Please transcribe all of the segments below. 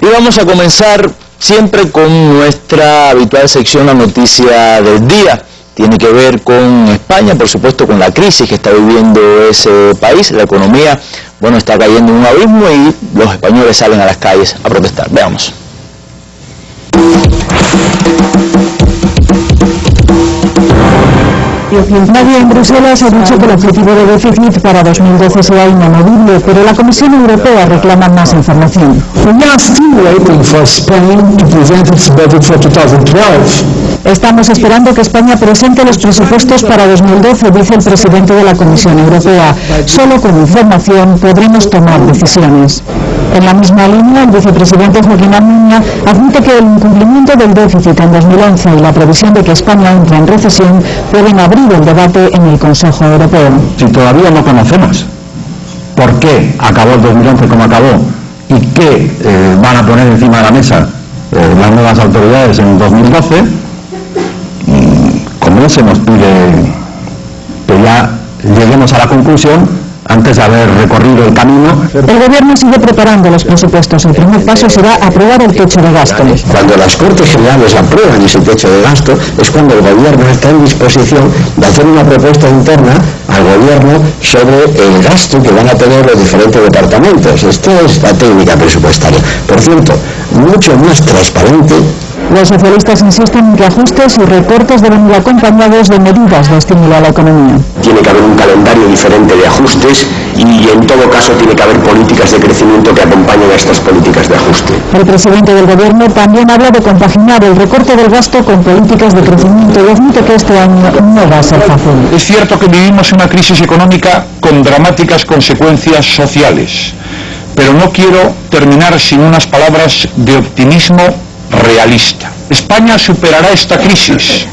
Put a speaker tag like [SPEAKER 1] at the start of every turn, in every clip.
[SPEAKER 1] Y vamos a comenzar siempre con nuestra habitual sección, la noticia del día. Tiene que ver con España, por supuesto con la crisis que está viviendo ese país. La economía, bueno, está cayendo en un abismo y los españoles salen a las calles a protestar. Veamos.
[SPEAKER 2] Nadie en Bruselas ha dicho que el objetivo de déficit para 2012 será inamovible, pero la Comisión Europea reclama más información. Estamos esperando que España presente los presupuestos para 2012, dice el presidente de la Comisión Europea. Solo con información podremos tomar decisiones. En la misma línea, el vicepresidente Joaquín Almunia admite que el incumplimiento del déficit en 2011 y la previsión de que España entre en recesión pueden abrir el debate en el Consejo Europeo.
[SPEAKER 3] Si todavía no conocemos por qué acabó el 2011 como acabó y qué van a poner encima de la mesa las nuevas autoridades en 2012, como se nos pide que ya lleguemos a la conclusión antes de haber recorrido el camino.
[SPEAKER 2] El Gobierno sigue preparando los presupuestos. El primer paso será aprobar el techo de gasto.
[SPEAKER 4] Cuando las Cortes Generales aprueban ese techo de gasto es cuando el Gobierno está en disposición de hacer una propuesta interna al Gobierno sobre el gasto que van a tener los diferentes departamentos. Esta es la técnica presupuestaria. Por cierto, mucho más transparente.
[SPEAKER 2] Los socialistas insisten en que ajustes y recortes deben ir acompañados de medidas de estímulo a la economía.
[SPEAKER 4] Tiene que haber un calendario diferente de ajustes y en todo caso tiene que haber políticas de crecimiento que acompañen a estas políticas de ajuste.
[SPEAKER 2] El presidente del Gobierno también habla de compaginar el recorte del gasto con políticas de crecimiento y admite que este año no va a ser fácil.
[SPEAKER 5] Es cierto que vivimos una crisis económica con dramáticas consecuencias sociales, pero no quiero terminar sin unas palabras de optimismo realista. España superará esta crisis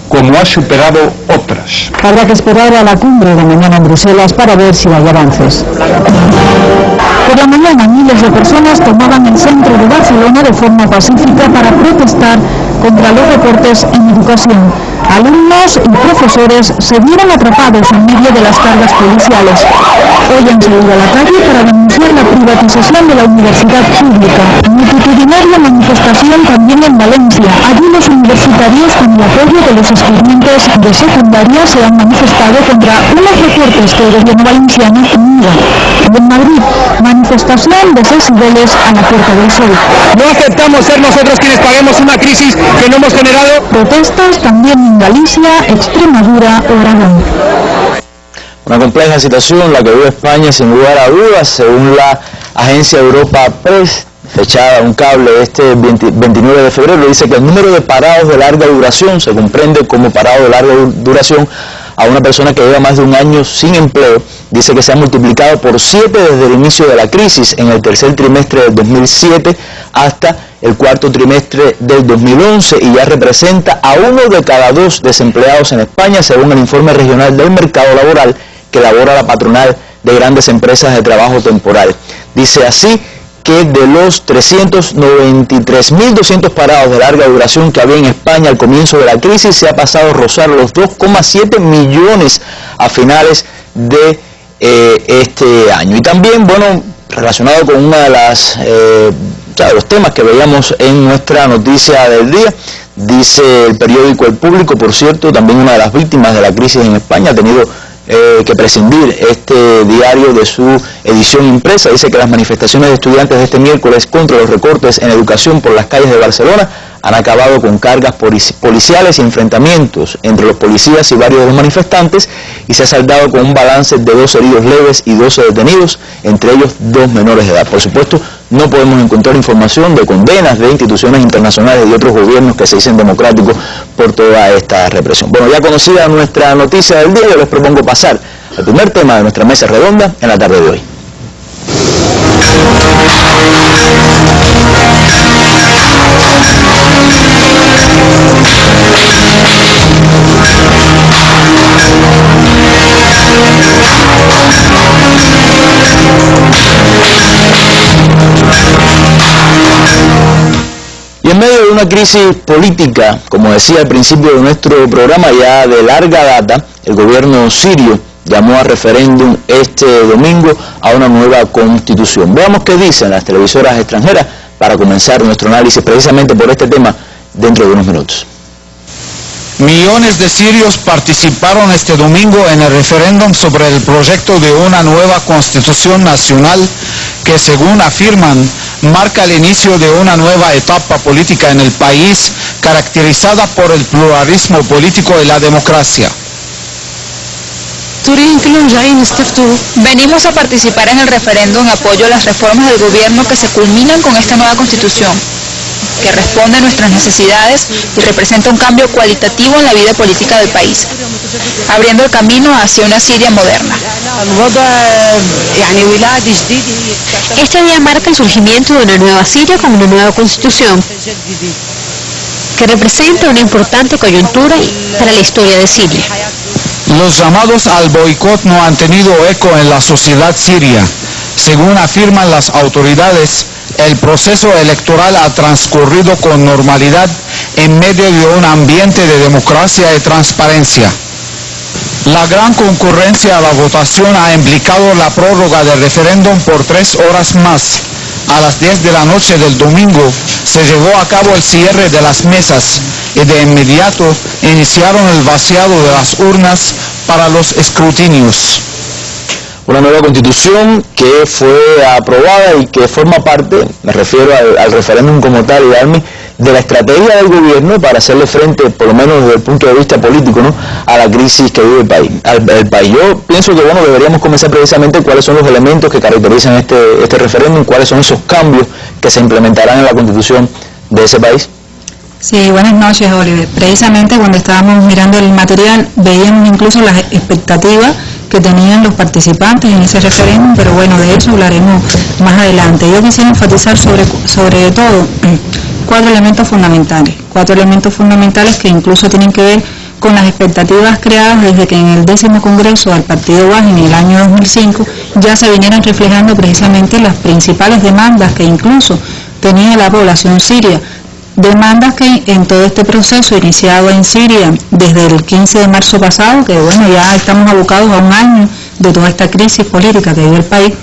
[SPEAKER 5] como ha superado otras.
[SPEAKER 2] Habrá que esperar a la cumbre de mañana en Bruselas para ver si hay avances. Por la mañana, miles de personas tomaban el centro de Barcelona de forma pacífica para protestar contra los recortes en educación. Alumnos y profesores se vieron atrapados en medio de las cargas policiales. Hoy han salido a la calle para denunciar la privatización de la universidad pública. Multitudinaria manifestación también en Valencia. Allí los universitarios, con el apoyo de los estudiantes de secundaria, se han manifestado contra unos recortes que el gobierno valenciano niega. Y en Madrid, manifestación de 6 niveles a la Puerta del Sol.
[SPEAKER 6] No aceptamos ser nosotros quienes paguemos una crisis que no hemos generado.
[SPEAKER 2] Protestas también en Galicia, Extremadura o Aragón.
[SPEAKER 1] Una compleja situación la que vive España, sin lugar a dudas, según la agencia Europa Press, fechada un cable este 29 de febrero, dice que el número de parados de larga duración se comprende como parado de larga duración a una persona que lleva más de un año sin empleo. Dice que se ha multiplicado por 7 desde el inicio de la crisis en el tercer trimestre del 2007 hasta el cuarto trimestre del 2011 y ya representa a 1 de cada 2 desempleados en España, según el informe regional del mercado laboral que elabora la patronal de grandes empresas de trabajo temporal. Dice así que de los 393.200 parados de larga duración que había en España al comienzo de la crisis, se ha pasado a rozar los 2,7 millones a finales de este año. Y también, bueno, relacionado con una de los temas que veíamos en nuestra noticia del día, dice el periódico El Público, por cierto, también una de las víctimas de la crisis en España, ha tenido que prescindir este diario de su edición impresa. Dice que las manifestaciones de estudiantes de este miércoles contra los recortes en educación por las calles de Barcelona han acabado con cargas policiales y enfrentamientos entre los policías y varios de los manifestantes, y se ha saldado con un balance de 2 heridos leves y 12 detenidos, entre ellos 2 menores de edad. Por supuesto, no podemos encontrar información de condenas de instituciones internacionales y otros gobiernos que se dicen democráticos por toda esta represión. Bueno, ya conocida nuestra noticia del día, yo les propongo pasar al primer tema de nuestra mesa redonda en la tarde de hoy. Y en medio de una crisis política, como decía al principio de nuestro programa, ya de larga data, el gobierno sirio llamó a referéndum este domingo a una nueva constitución. Veamos qué dicen las televisoras extranjeras para comenzar nuestro análisis precisamente por este tema dentro de unos minutos.
[SPEAKER 7] Millones de sirios participaron este domingo en el referéndum sobre el proyecto de una nueva constitución nacional que, según afirman, marca el inicio de una nueva etapa política en el país caracterizada por el pluralismo político y la democracia.
[SPEAKER 8] Venimos a participar en el referéndum en apoyo a las reformas del gobierno que se culminan con esta nueva constitución, que responde a nuestras necesidades y representa un cambio cualitativo en la vida política del país, abriendo el camino hacia una Siria moderna.
[SPEAKER 9] Este día marca el surgimiento de una nueva Siria con una nueva constitución, que representa una importante coyuntura para la historia de Siria.
[SPEAKER 7] Los llamados al boicot no han tenido eco en la sociedad siria. Según afirman las autoridades, el proceso electoral ha transcurrido con normalidad en medio de un ambiente de democracia y transparencia. La gran concurrencia a la votación ha implicado la prórroga del referéndum por 3 horas más. A las 10 de la noche del domingo se llevó a cabo el cierre de las mesas y de inmediato iniciaron el vaciado de las urnas para los escrutinios.
[SPEAKER 1] Una nueva constitución que fue aprobada y que forma parte, me refiero al referéndum como tal, y de la estrategia del gobierno para hacerle frente, por lo menos desde el punto de vista político, ¿no?, a la crisis que vive el país. Yo pienso que, bueno, deberíamos comenzar precisamente cuáles son los elementos que caracterizan este referéndum, cuáles son esos cambios que se implementarán en la constitución de ese país.
[SPEAKER 2] Sí, buenas noches, Oliver. Precisamente cuando estábamos mirando el material, veíamos incluso las expectativas que tenían los participantes en ese referéndum, pero bueno, de eso hablaremos más adelante. Yo quisiera enfatizar sobre todo 4 elementos fundamentales que incluso tienen que ver con las expectativas creadas desde que en el 10º Congreso del Partido Baaz en el año 2005 ya se vinieran reflejando precisamente las principales demandas que incluso tenía la población siria. Demandas que en todo este proceso iniciado en Siria desde el 15 de marzo pasado, que bueno, ya estamos abocados a un año de toda esta crisis política que vive el país,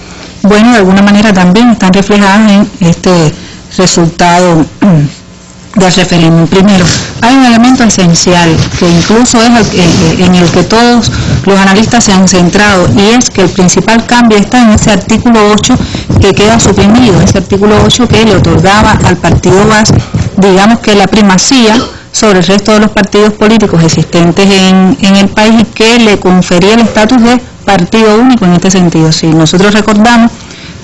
[SPEAKER 2] bueno, de alguna manera también están reflejadas en este resultado del referéndum. Primero, hay un elemento esencial que incluso es en el que todos los analistas se han centrado, y es que el principal cambio está en ese artículo 8 que queda suprimido, ese artículo 8 que le otorgaba al partido Baaz, digamos que la primacía sobre el resto de los partidos políticos existentes en el país, y que le confería el estatus de partido único en este sentido. Si nosotros recordamos,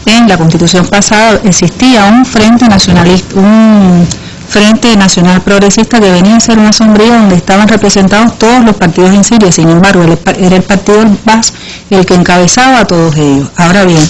[SPEAKER 2] en la constitución pasada existía un frente nacionalista, un Frente Nacional Progresista que venía a ser una sombría donde estaban representados todos los partidos en Siria. Sin embargo, era el partido Baaz el que encabezaba a todos ellos. Ahora bien,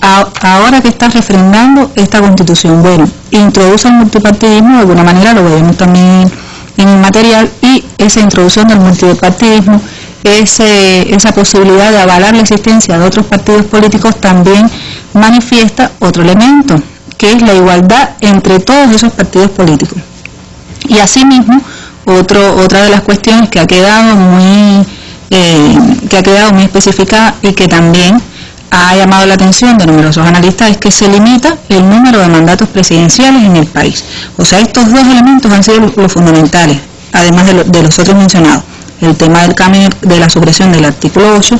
[SPEAKER 2] ahora que está refrendando esta constitución, bueno, introduce el multipartidismo, de alguna manera lo vemos también en el material, y esa introducción del multipartidismo, esa posibilidad de avalar la existencia de otros partidos políticos, también manifiesta otro elemento, que es la igualdad entre todos esos partidos políticos. Y asimismo, otra de las cuestiones que ha quedado muy especificada y que también ha llamado la atención de numerosos analistas es que se limita el número de mandatos presidenciales en el país. O sea, estos 2 elementos han sido los fundamentales, además de los otros mencionados: el tema del cambio de la supresión del artículo 8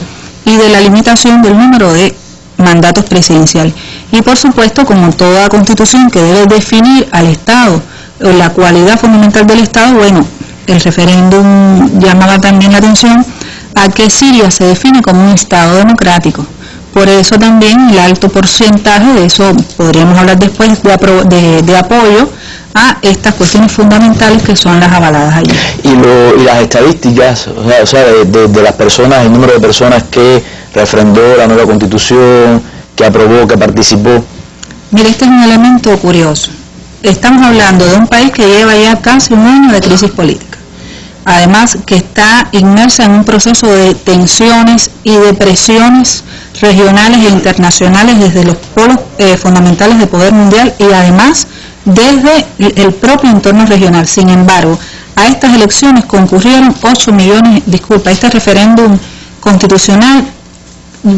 [SPEAKER 2] y de la limitación del número de mandatos presidenciales. Y por supuesto, como toda constitución que debe definir al Estado, la cualidad fundamental del Estado, bueno, el referéndum llamaba también la atención a que Siria se define como un Estado democrático. Por eso también el alto porcentaje, de eso podríamos hablar después, de apoyo a estas cuestiones fundamentales que son las avaladas allí.
[SPEAKER 1] Y las estadísticas, o sea de las personas, el número de personas que refrendó la nueva constitución, que aprobó, que participó.
[SPEAKER 2] Mire, este es un elemento curioso. Estamos hablando de un país que lleva ya casi un año de crisis política. Además, que está inmersa en un proceso de tensiones y de presiones regionales e internacionales desde los polos fundamentales de poder mundial y además desde el propio entorno regional. Sin embargo, a estas elecciones concurrieron este referéndum constitucional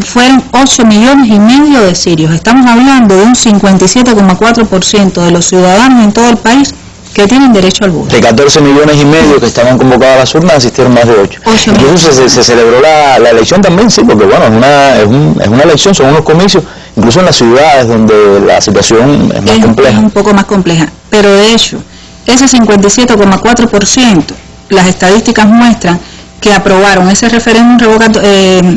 [SPEAKER 10] fueron 8,5 millones de sirios. Estamos hablando de un 57,4% de los ciudadanos en todo el país que tienen derecho al voto.
[SPEAKER 1] De 14,5 millones que estaban convocados a las urnas, asistieron más de 8. Incluso se celebró la elección también, sí, porque bueno, es una elección, son unos comicios, incluso en las ciudades donde la situación es más compleja.
[SPEAKER 10] Es un poco más compleja, pero de hecho, ese 57,4%, las estadísticas muestran que aprobaron ese referéndum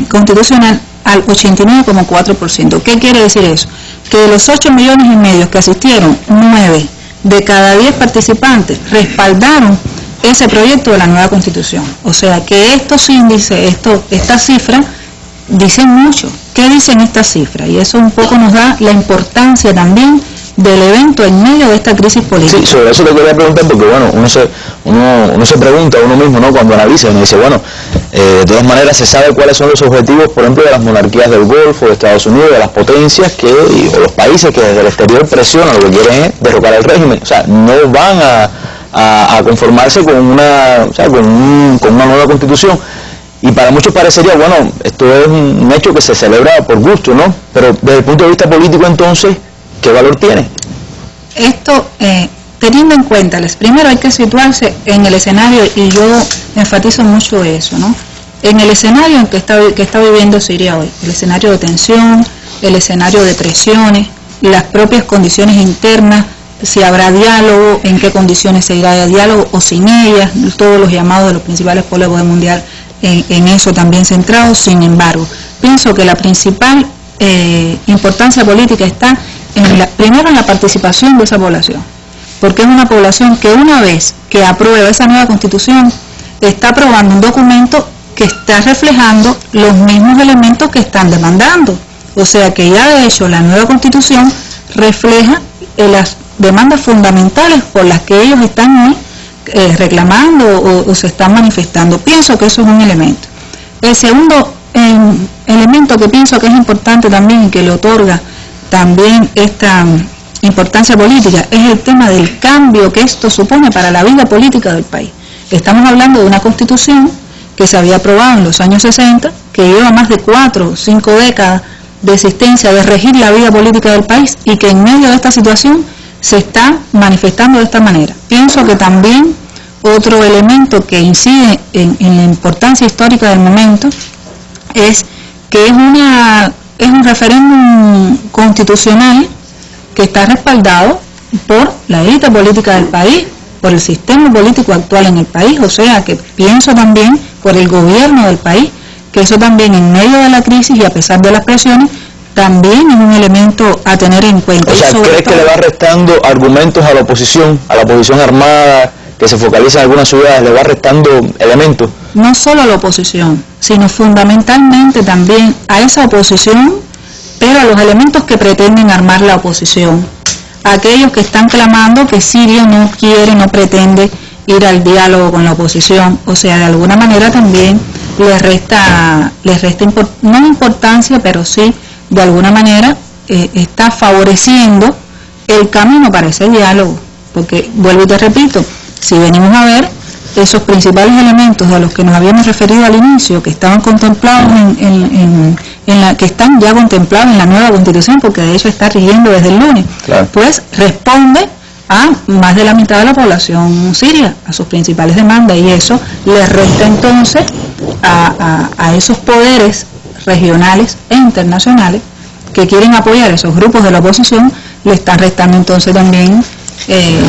[SPEAKER 10] constitucional al 89,4%. ¿Qué quiere decir eso? Que de los 8,5 millones que asistieron, 9 de cada 10 participantes respaldaron ese proyecto de la nueva Constitución. O sea que estos índices, estas cifras, dicen mucho. ¿Qué dicen estas cifras? Y eso un poco nos da la importancia también del evento en medio de esta crisis política.
[SPEAKER 1] Sí, sobre eso te quería preguntar, porque bueno, uno se pregunta a uno mismo, ¿no? Cuando analiza, uno dice, bueno, de todas maneras se sabe cuáles son los objetivos, por ejemplo, de las monarquías del Golfo, de Estados Unidos, de las potencias o los países que desde el exterior presionan, lo que quieren es derrocar el régimen. O sea, no van a conformarse con una nueva constitución. Y para muchos parecería, bueno, esto es un hecho que se celebra por gusto, ¿no? Pero desde el punto de vista político, entonces, ¿qué valor tiene?
[SPEAKER 10] Esto, teniendo en cuenta, primero hay que situarse en el escenario, y yo enfatizo mucho eso, ¿no? En el escenario en que está viviendo Siria hoy, el escenario de tensión, el escenario de presiones, las propias condiciones internas, si habrá diálogo, en qué condiciones se irá de diálogo o sin ellas, todos los llamados de los principales polos del mundial en eso también centrados. Sin embargo, pienso que la principal importancia política está primero en la participación de esa población, porque es una población que una vez que aprueba esa nueva constitución está aprobando un documento que está reflejando los mismos elementos que están demandando. O sea que ya de hecho la nueva constitución refleja las demandas fundamentales por las que ellos están hoy reclamando o se están manifestando. Pienso que eso es un elemento. El segundo elemento que pienso que es importante también y que le otorga también esta importancia política es el tema del cambio que esto supone para la vida política del país. Estamos hablando de una constitución que se había aprobado en los años 60, que lleva más de 4 o 5 décadas de existencia, de regir la vida política del país, y que en medio de esta situación se está manifestando de esta manera. Pienso que también otro elemento que incide en la importancia histórica del momento es que es un referéndum constitucional que está respaldado por la élite política del país, por el sistema político actual en el país, o sea que pienso también por el gobierno del país, que eso también en medio de la crisis y a pesar de las presiones, también es un elemento a tener en cuenta.
[SPEAKER 1] O sea, ¿crees que le va restando argumentos a la oposición armada, que se focaliza en algunas ciudades, le va restando elementos?
[SPEAKER 10] No solo a la oposición, sino fundamentalmente también a esa oposición, pero a los elementos que pretenden armar la oposición. Aquellos que están clamando que Siria no quiere, no pretende ir al diálogo con la oposición. O sea, de alguna manera también les resta no importancia, pero sí, de alguna manera, está favoreciendo el camino para ese diálogo. Porque, vuelvo y te repito, si venimos a ver esos principales elementos a los que nos habíamos referido al inicio, que estaban contemplados que están ya contemplados en la nueva Constitución, porque de hecho está rigiendo desde el lunes, claro, pues responde a más de la mitad de la población siria, a sus principales demandas, y eso le resta entonces a esos poderes regionales e internacionales que quieren apoyar a esos grupos de la oposición, le están restando entonces también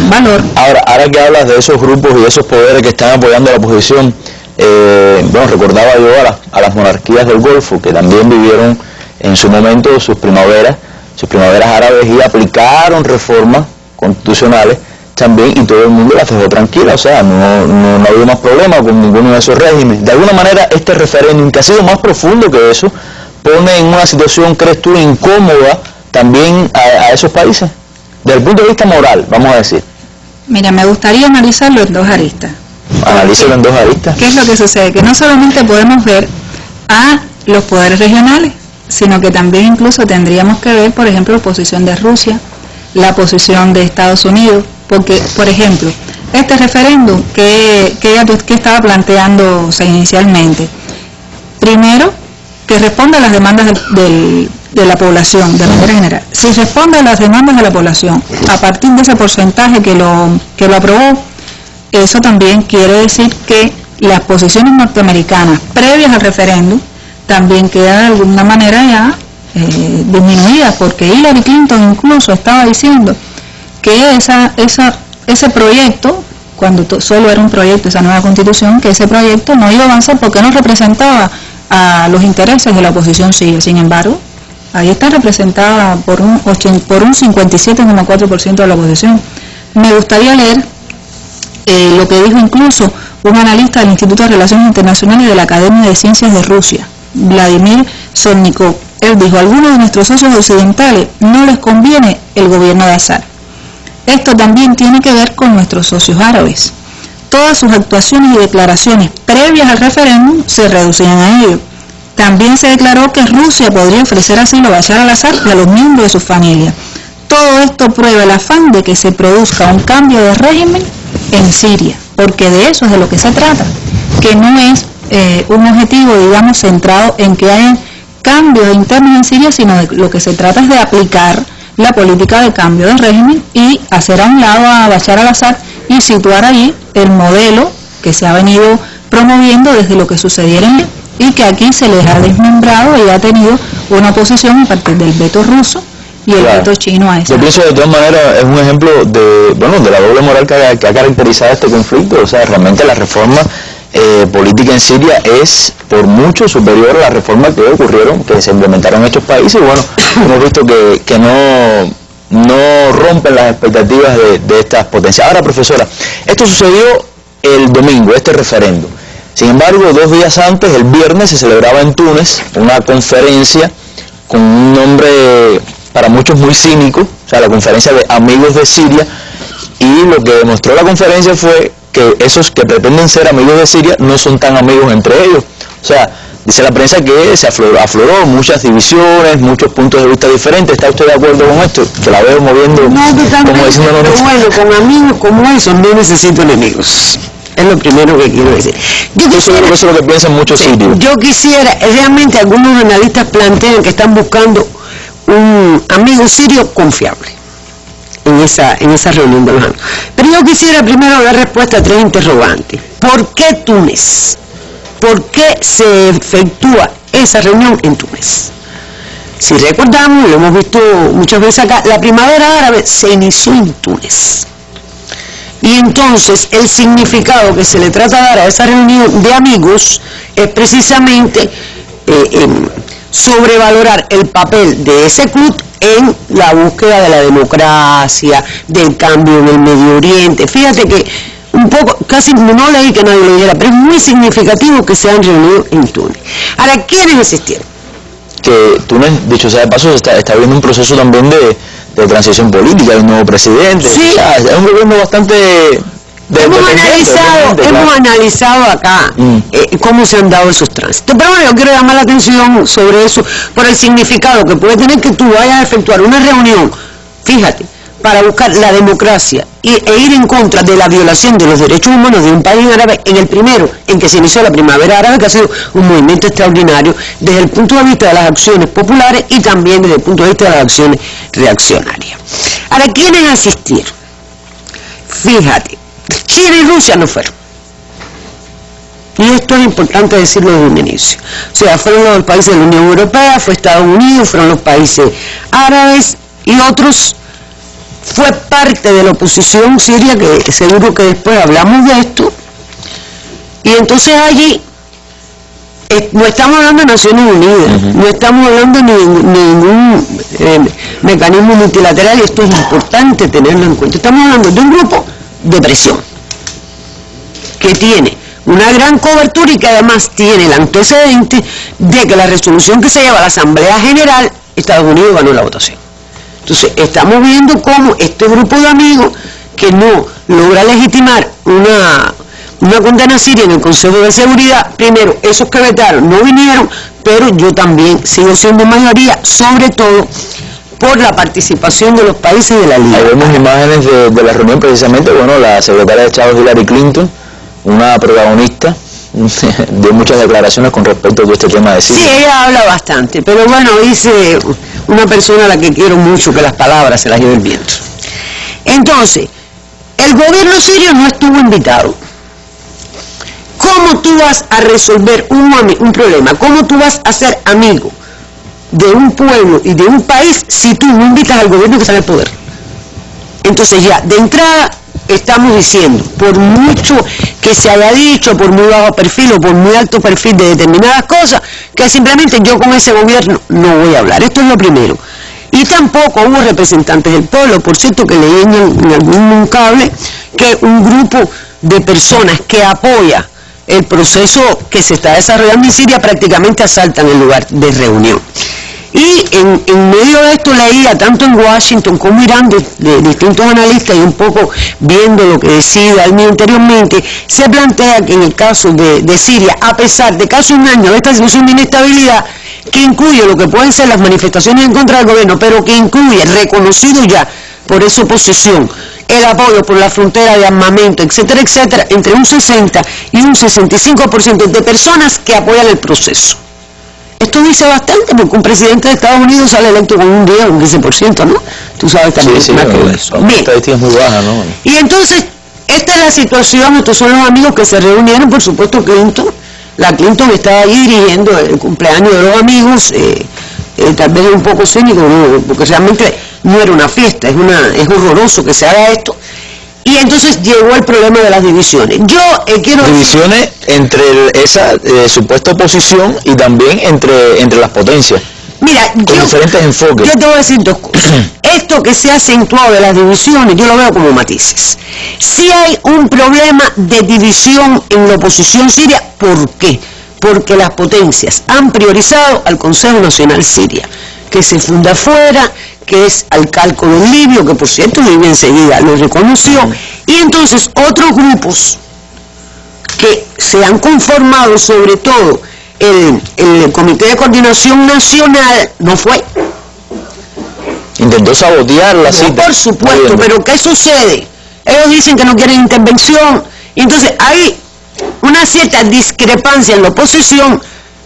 [SPEAKER 10] valor.
[SPEAKER 1] Ahora que hablas de esos grupos y de esos poderes que están apoyando a la oposición, bueno, recordaba yo a las monarquías del Golfo, que también vivieron en su momento sus primaveras árabes y aplicaron reformas constitucionales también, y todo el mundo las dejó tranquila. O sea, no había más problema con ninguno de esos regímenes. De alguna manera, este referéndum, que ha sido más profundo que eso, pone en una situación, ¿crees tú, incómoda también a esos países? Desde el punto de vista moral, vamos a decir.
[SPEAKER 10] Mira, me gustaría analizarlo en dos aristas.
[SPEAKER 1] Analízalo en dos aristas.
[SPEAKER 10] ¿Qué es lo que sucede? Que no solamente podemos ver a los poderes regionales, sino que también incluso tendríamos que ver, por ejemplo, la posición de Rusia, la posición de Estados Unidos, porque, por ejemplo, este referéndum que estaba planteándose inicialmente, primero, que responda a las demandas de la población, de manera general. Si responde a las demandas de la población a partir de ese porcentaje que lo aprobó, eso también quiere decir que las posiciones norteamericanas previas al referéndum también quedan de alguna manera ya disminuidas, porque Hillary Clinton incluso estaba diciendo que ese proyecto, cuando solo era un proyecto, esa nueva constitución, que ese proyecto no iba a avanzar porque no representaba a los intereses de la oposición siria. Sin embargo, ahí está representada por un 57,4% de la oposición. Me gustaría leer lo que dijo incluso un analista del Instituto de Relaciones Internacionales de la Academia de Ciencias de Rusia, Vladimir Solnikov. Él dijo: a algunos de nuestros socios occidentales no les conviene el gobierno de Assad. Esto también tiene que ver con nuestros socios árabes. Todas sus actuaciones y declaraciones previas al referéndum se reducían a ello. También se declaró que Rusia podría ofrecer asilo a Bashar al-Assad y a los miembros de su familia. Todo esto prueba el afán de que se produzca un cambio de régimen en Siria, porque de eso es de lo que se trata, que no es un objetivo, digamos, centrado en que haya cambios internos en Siria, sino de lo que se trata es de aplicar la política de cambio de régimen y hacer a un lado a Bashar al-Assad y situar allí el modelo que se ha venido promoviendo desde lo que sucediera en y que aquí se les ha desmembrado y ha tenido una oposición a partir del veto ruso y el veto chino a eso.
[SPEAKER 1] Yo pienso de todas maneras es un ejemplo de la doble moral que ha caracterizado este conflicto. O sea, realmente la reforma política en Siria es por mucho superior a la reforma que se implementaron en estos países. Y bueno, hemos visto que no rompen las expectativas de estas potencias. Ahora, profesora, esto sucedió el domingo, este referéndum. Sin embargo, 2 días antes, el viernes, se celebraba en Túnez una conferencia con un nombre para muchos muy cínico, o sea, la conferencia de Amigos de Siria, y lo que demostró la conferencia fue que esos que pretenden ser amigos de Siria no son tan amigos entre ellos. O sea, dice la prensa que se afloró muchas divisiones, muchos puntos de vista diferentes. ¿Está usted de acuerdo con esto? Que la veo moviendo,
[SPEAKER 11] no, como diciendo, pero bueno, con amigos como esos no necesito enemigos. Es lo primero que quiero decir.
[SPEAKER 1] Eso es lo que piensan muchos sirios.
[SPEAKER 11] Yo quisiera, realmente algunos analistas plantean que están buscando un amigo sirio confiable en esa reunión de los amigos. Pero yo quisiera primero dar respuesta a 3 interrogantes. ¿Por qué Túnez? ¿Por qué se efectúa esa reunión en Túnez? Si recordamos, lo hemos visto muchas veces acá, la primavera árabe se inició en Túnez. Y entonces el significado que se le trata de dar a esa reunión de amigos es precisamente sobrevalorar el papel de ese club en la búsqueda de la democracia, del cambio en el Medio Oriente. Fíjate que un poco, casi no leí que nadie lo dijera, pero es muy significativo que se han reunido en Túnez. Ahora, ¿quiénes asistieron?
[SPEAKER 1] Que Túnez, dicho sea de paso, está viendo un proceso también de transición política, de un nuevo presidente.
[SPEAKER 11] Sí.
[SPEAKER 1] O sea, es un gobierno bastante...
[SPEAKER 11] Hemos analizado acá cómo se han dado esos tránsitos. Pero bueno, yo quiero llamar la atención sobre eso, por el significado que puede tener que tú vayas a efectuar una reunión, fíjate, para buscar la democracia e ir en contra de la violación de los derechos humanos de un país árabe, en el primero en que se inició la primavera árabe, que ha sido un movimiento extraordinario desde el punto de vista de las acciones populares y también desde el punto de vista de las acciones reaccionarias. Ahora, ¿quiénes asistieron? Fíjate, China y Rusia no fueron. Y esto es importante decirlo desde un inicio. O sea, fueron los países de la Unión Europea, fue Estados Unidos, fueron los países árabes y otros. Fue parte de la oposición siria, que seguro que después hablamos de esto. Y entonces allí, no estamos hablando de Naciones Unidas, no estamos hablando de ningún mecanismo multilateral, y esto es importante tenerlo en cuenta. Estamos hablando de un grupo de presión que tiene una gran cobertura y que además tiene el antecedente de que la resolución que se lleva a la Asamblea General, Estados Unidos ganó la votación. Entonces estamos viendo cómo este grupo de amigos que no logra legitimar una condena siria en el Consejo de Seguridad, primero, esos que vetaron no vinieron, pero yo también sigo siendo mayoría, sobre todo por la participación de los países de la Liga.
[SPEAKER 1] Ahí vemos imágenes de la reunión precisamente, bueno, la secretaria de Estado Hillary Clinton, una protagonista dio muchas declaraciones con respecto a todo este tema de Siria.
[SPEAKER 11] Sí, ella habla bastante, pero bueno, dice una persona a la que quiero mucho que las palabras se las lleve el viento. Entonces, el gobierno sirio no estuvo invitado. ¿Cómo tú vas a resolver un problema? ¿Cómo tú vas a ser amigo de un pueblo y de un país si tú no invitas al gobierno que está en el poder? Entonces ya, de entrada, estamos diciendo, por mucho que se haya dicho, por muy bajo perfil o por muy alto perfil de determinadas cosas, que simplemente yo con ese gobierno no voy a hablar. Esto es lo primero. Y tampoco hubo representantes del pueblo. Por cierto, que leí en algún cable que un grupo de personas que apoya el proceso que se está desarrollando en Siria prácticamente asaltan el lugar de reunión. Y en medio de esto leía, tanto en Washington como Irán, de distintos analistas, y un poco viendo lo que decía Dalmi anteriormente, se plantea que en el caso de Siria, a pesar de casi un año de esta situación de inestabilidad, que incluye lo que pueden ser las manifestaciones en contra del gobierno, pero que incluye, reconocido ya por esa oposición, el apoyo por la frontera de armamento, etcétera, etcétera, entre un 60 y un 65% de personas que apoyan el proceso. Esto dice bastante, porque un presidente de Estados Unidos sale electo con un 10 o un 15%, ¿no? Tú sabes también.
[SPEAKER 1] Sí, eso. La estadística es muy baja, ¿no?
[SPEAKER 11] Y entonces, esta es la situación. Estos son los amigos que se reunieron, por supuesto, Clinton. La Clinton estaba ahí dirigiendo el cumpleaños de los amigos, tal vez un poco cínico, ¿no? Porque realmente no era una fiesta, es horroroso que se haga esto. Y entonces llegó el problema de las divisiones. Yo quiero
[SPEAKER 1] divisiones entre esa supuesta oposición y también entre las potencias.
[SPEAKER 11] Mira,
[SPEAKER 1] con diferentes enfoques.
[SPEAKER 11] Yo te voy a decir dos cosas. Esto que se ha acentuado de las divisiones, yo lo veo como matices. Si hay un problema de división en la oposición siria, ¿por qué? Porque las potencias han priorizado al Consejo Nacional Siria, que se funda afuera, que es al calco del libio, que por cierto Libia enseguida lo reconoció, y entonces otros grupos que se han conformado, sobre todo el Comité de Coordinación Nacional, no fue.
[SPEAKER 1] Intentó sabotear la cita.
[SPEAKER 11] Por supuesto, pero ¿qué sucede? Ellos dicen que no quieren intervención, y entonces hay una cierta discrepancia en la oposición,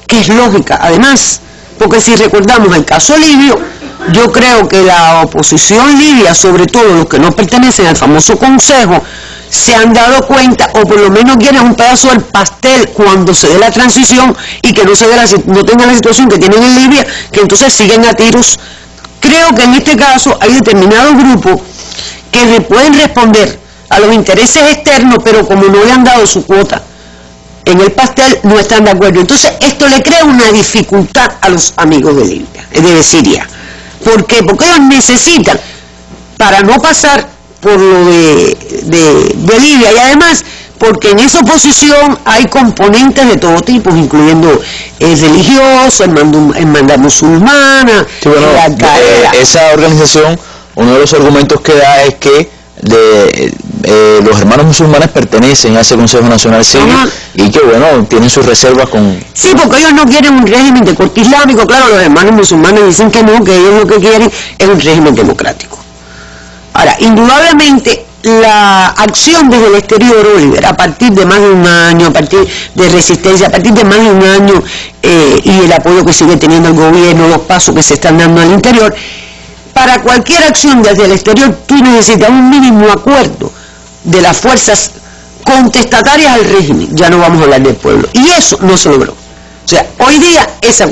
[SPEAKER 11] que es lógica, además, porque si recordamos el caso libio, yo creo que la oposición libia, sobre todo los que no pertenecen al famoso Consejo, se han dado cuenta, o por lo menos quieren un pedazo del pastel cuando se dé la transición y que no tengan la situación que tienen en Libia, que entonces siguen a tiros. Creo que en este caso hay determinados grupos que le pueden responder a los intereses externos, pero como no le han dado su cuota en el pastel, no están de acuerdo. Entonces esto le crea una dificultad a los amigos de Libia, de Siria. ¿Por qué? Porque ellos necesitan, para no pasar por lo de Libia, y además porque en esa oposición hay componentes de todo tipo, incluyendo el religioso, hermandad musulmana,
[SPEAKER 1] sí, bueno,
[SPEAKER 11] la cadera.
[SPEAKER 1] Esa organización, uno de los argumentos que da es que los hermanos musulmanes pertenecen a ese Consejo Nacional Sirio y que bueno, tienen sus reservas con...
[SPEAKER 11] Sí, porque ellos no quieren un régimen de corte islámico. Claro, los hermanos musulmanes dicen que no, que ellos lo que quieren es un régimen democrático. Ahora, indudablemente la acción desde el exterior, Oliver, a partir de más de un año, a partir de resistencia, a partir de más de un año y el apoyo que sigue teniendo el gobierno, los pasos que se están dando al interior, para cualquier acción desde el exterior tú necesitas un mínimo acuerdo de las fuerzas contestatarias al régimen, ya no vamos a hablar del pueblo, y eso no se logró. O sea, hoy día esa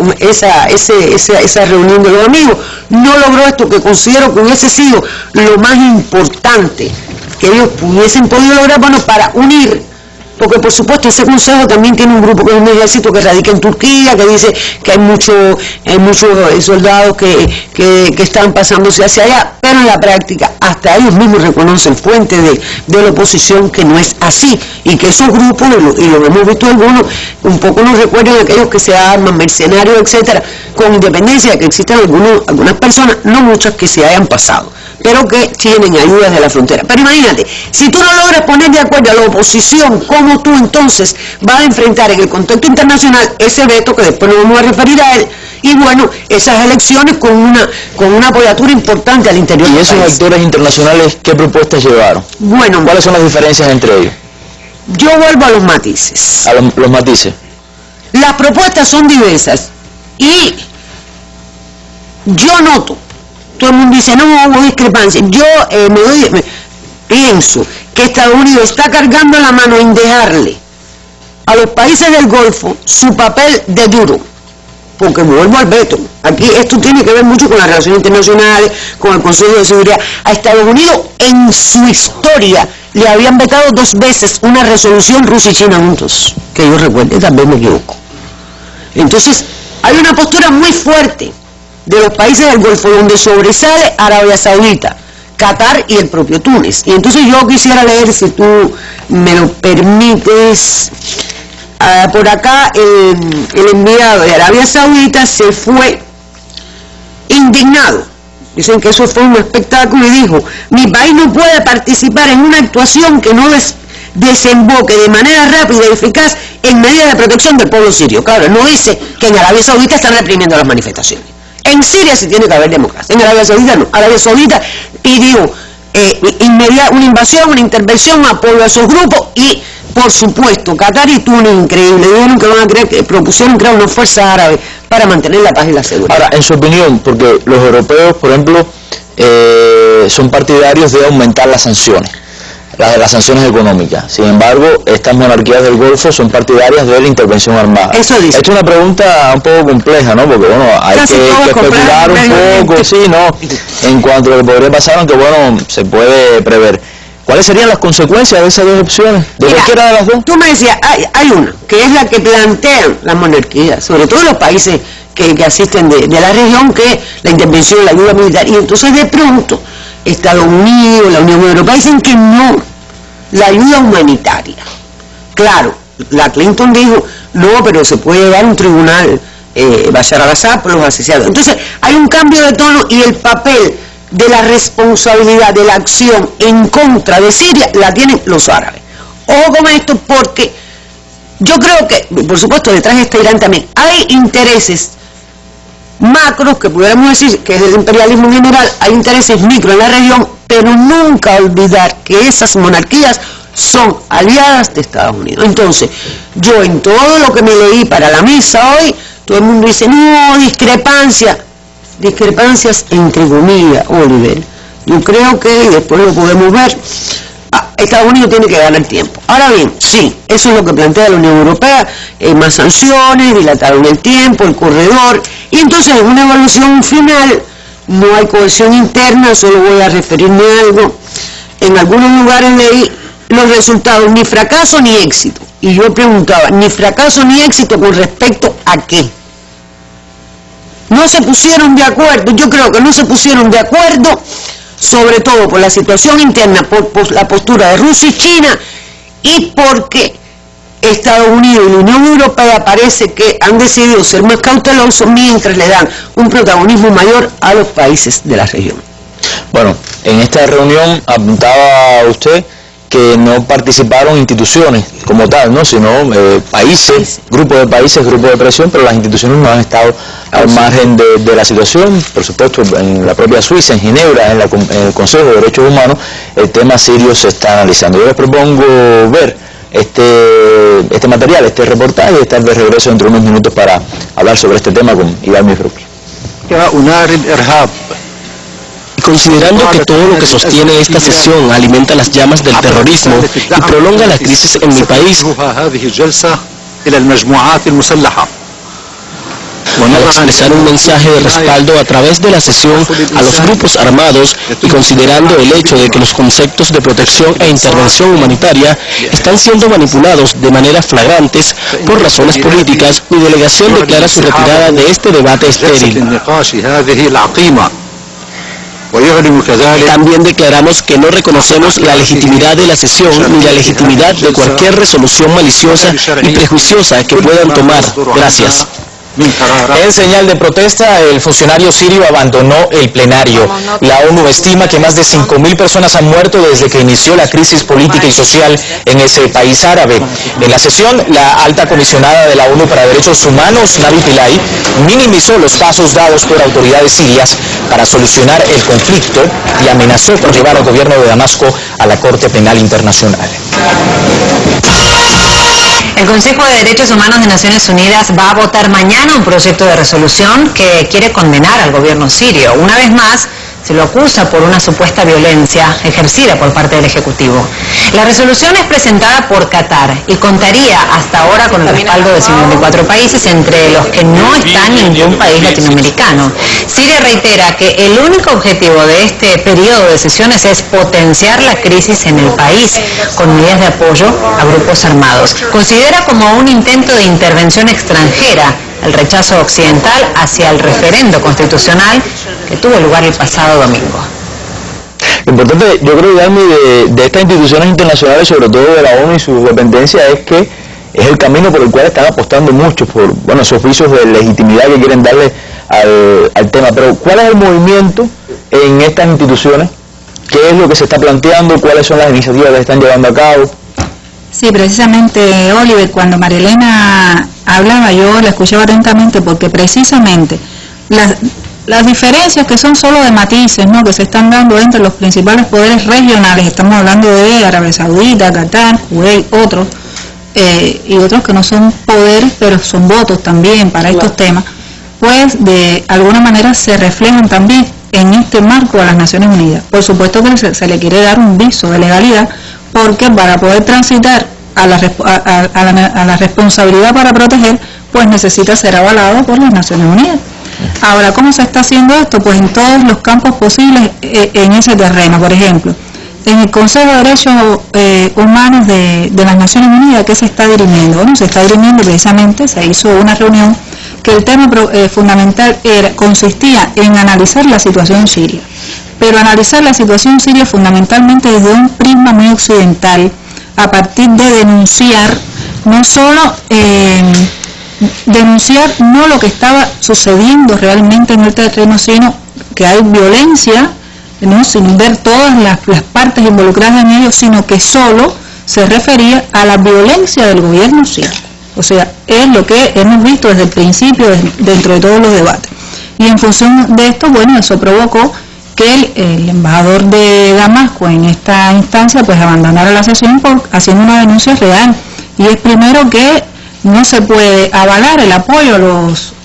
[SPEAKER 11] reunión de los amigos no logró esto que considero que hubiese sido lo más importante que ellos hubiesen podido lograr, bueno, para unir, porque por supuesto ese consejo también tiene un grupo que es un ejército que radica en Turquía, que dice que hay muchos soldados que están pasándose hacia allá, pero en la práctica hasta ellos mismos reconocen fuentes de la oposición que no es así, y que esos grupos, y lo hemos visto algunos, un poco nos recuerdan a aquellos que se arman, mercenarios, etcétera, con independencia de que existen algunas personas, no muchas, que se hayan pasado, pero que tienen ayudas de la frontera. Pero imagínate, si tú no logras poner de acuerdo a la oposición, ¿cómo tú entonces vas a enfrentar en el contexto internacional ese veto, que después nos vamos a referir a él, y bueno, esas elecciones con una apoyatura importante al interior del país?
[SPEAKER 1] ¿Y esos actores internacionales qué propuestas llevaron?
[SPEAKER 11] Bueno,
[SPEAKER 1] ¿cuáles son las diferencias entre ellos?
[SPEAKER 11] yo vuelvo a los matices.
[SPEAKER 1] A los matices.
[SPEAKER 11] Las propuestas son diversas y yo noto, todo el mundo dice no hubo discrepancia, yo pienso que Estados Unidos está cargando la mano en dejarle a los países del Golfo su papel de duro, porque vuelvo al veto, aquí esto tiene que ver mucho con las relaciones internacionales, con el Consejo de Seguridad. A Estados Unidos en su historia le habían vetado 2 veces una resolución Rusia y China juntos, que yo recuerde, también me equivoco. Entonces hay una postura muy fuerte de los países del Golfo donde sobresale Arabia Saudita, Qatar y el propio Túnez. Y entonces yo quisiera leer, si tú me lo permites, por acá el enviado de Arabia Saudita se fue indignado. Dicen que eso fue un espectáculo y dijo: mi país no puede participar en una actuación que no desemboque de manera rápida y eficaz en medidas de protección del pueblo sirio. Claro, no dice que en Arabia Saudita están reprimiendo las manifestaciones. En Siria sí tiene que haber democracia, en Arabia Saudita no. Arabia Saudita pidió una invasión, una intervención, apoyo a esos grupos y, por supuesto, Qatar y Túnez, increíble, dijeron que van a propusieron crear una fuerza árabe para mantener la paz y la seguridad.
[SPEAKER 1] Ahora, en su opinión, porque los europeos, por ejemplo, son partidarios de aumentar las sanciones económicas. Sin embargo, estas monarquías del Golfo son partidarias de la intervención armada.
[SPEAKER 11] Eso dice.
[SPEAKER 1] Esto es una pregunta un poco compleja, ¿no? Porque, bueno, hay que especular un poco, sí, ¿no? En cuanto a lo que podría pasar, aunque, bueno, se puede prever. ¿Cuáles serían las consecuencias de esas 2 opciones? ¿De cualquiera de las 2?
[SPEAKER 11] Tú me decías, hay una, que es la que plantean las monarquías, sobre todo los países que asisten de la región, que es la intervención, la ayuda militar. Y entonces, de pronto, Estados Unidos, la Unión Europea dicen que no, la ayuda humanitaria. Claro, la Clinton dijo, no, pero se puede llevar un tribunal Bashar al-Assad por los asesinatos. Entonces, hay un cambio de tono y el papel de la responsabilidad de la acción en contra de Siria la tienen los árabes. Ojo con esto, porque yo creo que, por supuesto, detrás está Irán también, hay intereses macros, que pudiéramos decir que es el imperialismo en general, hay intereses micro en la región, pero nunca olvidar que esas monarquías son aliadas de Estados Unidos. Entonces, yo en todo lo que me leí para la mesa hoy, todo el mundo dice, no, discrepancias entre comillas, Oliver. Yo creo que, y después lo podemos ver, Estados Unidos tiene que ganar tiempo. Ahora bien, sí, eso es lo que plantea la Unión Europea, más sanciones, dilataron el tiempo, el corredor, y entonces en una evaluación final no hay cohesión interna. Solo voy a referirme a algo. En algunos lugares leí los resultados, ni fracaso ni éxito, y yo preguntaba, ni fracaso ni éxito con respecto a qué. No se pusieron de acuerdo, yo creo que no se pusieron de acuerdo, sobre todo por la situación interna, por la postura de Rusia y China, y porque Estados Unidos y la Unión Europea parece que han decidido ser más cautelosos mientras le dan un protagonismo mayor a los países de la región.
[SPEAKER 1] Bueno, en esta reunión apuntaba usted que no participaron instituciones como tal, ¿no? Sino países, grupos de presión, pero las instituciones no han estado al margen de la situación. Por supuesto, en la propia Suiza, en Ginebra, en el Consejo de Derechos Humanos, el tema sirio se está analizando. Yo les propongo ver este material, este reportaje, y estar de regreso dentro de unos minutos para hablar sobre este tema con Iván Mifruki.
[SPEAKER 12] Considerando que todo lo que sostiene esta sesión alimenta las llamas del terrorismo y prolonga la crisis en mi país, al expresar un mensaje de respaldo a través de la sesión a los grupos armados y considerando el hecho de que los conceptos de protección e intervención humanitaria están siendo manipulados de manera flagrantes por razones políticas, mi delegación declara su retirada de este debate estéril. También declaramos que no reconocemos la legitimidad de la sesión ni la legitimidad de cualquier resolución maliciosa y prejuiciosa que puedan tomar. Gracias.
[SPEAKER 13] En señal de protesta, el funcionario sirio abandonó el plenario. La ONU estima que más de 5.000 personas han muerto desde que inició la crisis política y social en ese país árabe. En la sesión, la alta comisionada de la ONU para Derechos Humanos, Navi Pillay, minimizó los pasos dados por autoridades sirias para solucionar el conflicto y amenazó con llevar al gobierno de Damasco a la Corte Penal Internacional.
[SPEAKER 14] El Consejo de Derechos Humanos de Naciones Unidas va a votar mañana un proyecto de resolución que quiere condenar al gobierno sirio. Una vez más, se lo acusa por una supuesta violencia ejercida por parte del Ejecutivo. La resolución es presentada por Qatar y contaría hasta ahora con el respaldo de 54 países, entre los que no está ningún país latinoamericano. Siria reitera que el único objetivo de este periodo de sesiones es potenciar la crisis en el país con medidas de apoyo a grupos armados. Considera como un intento de intervención extranjera el rechazo occidental hacia el referendo constitucional que tuvo lugar el pasado domingo.
[SPEAKER 1] Lo importante, yo creo, Yalmi, de estas instituciones internacionales, sobre todo de la ONU y su dependencia, es que es el camino por el cual están apostando muchos, por esos visos de legitimidad que quieren darle al tema. Pero ¿cuál es el movimiento en estas instituciones? ¿Qué es lo que se está planteando? ¿Cuáles son las iniciativas que se están llevando a cabo?
[SPEAKER 10] Sí, precisamente, Oliver, cuando María Elena hablaba, yo la escuchaba atentamente porque precisamente las diferencias que son solo de matices, ¿no?, que se están dando entre los principales poderes regionales, estamos hablando de Arabia Saudita, Qatar, Kuwait, otros, y otros que no son poderes, pero son votos también para estos temas, pues de alguna manera se reflejan también en este marco a las Naciones Unidas. Por supuesto que se le quiere dar un viso de legalidad, porque para poder transitar a la responsabilidad para proteger, pues necesita ser avalado por las Naciones Unidas. Ahora, ¿cómo se está haciendo esto? Pues en todos los campos posibles en ese terreno. Por ejemplo, en el Consejo de Derechos Humanos de las Naciones Unidas, ¿qué se está dirimiendo? Bueno, se está dirimiendo precisamente, se hizo una reunión que el tema fundamental consistía en analizar la situación siria. Pero analizar la situación siria fundamentalmente desde un prisma muy occidental, a partir de denunciar no solo no lo que estaba sucediendo realmente en el terreno, sino que hay violencia, ¿no?, sin ver todas las partes involucradas en ello, sino que solo se refería a la violencia del gobierno sirio. O sea, es lo que hemos visto desde el principio dentro de todos los debates. Y en función de esto, bueno, eso provocó que el embajador de Damasco en esta instancia pues abandonara la sesión haciendo una denuncia real. Y es primero que no se puede avalar el apoyo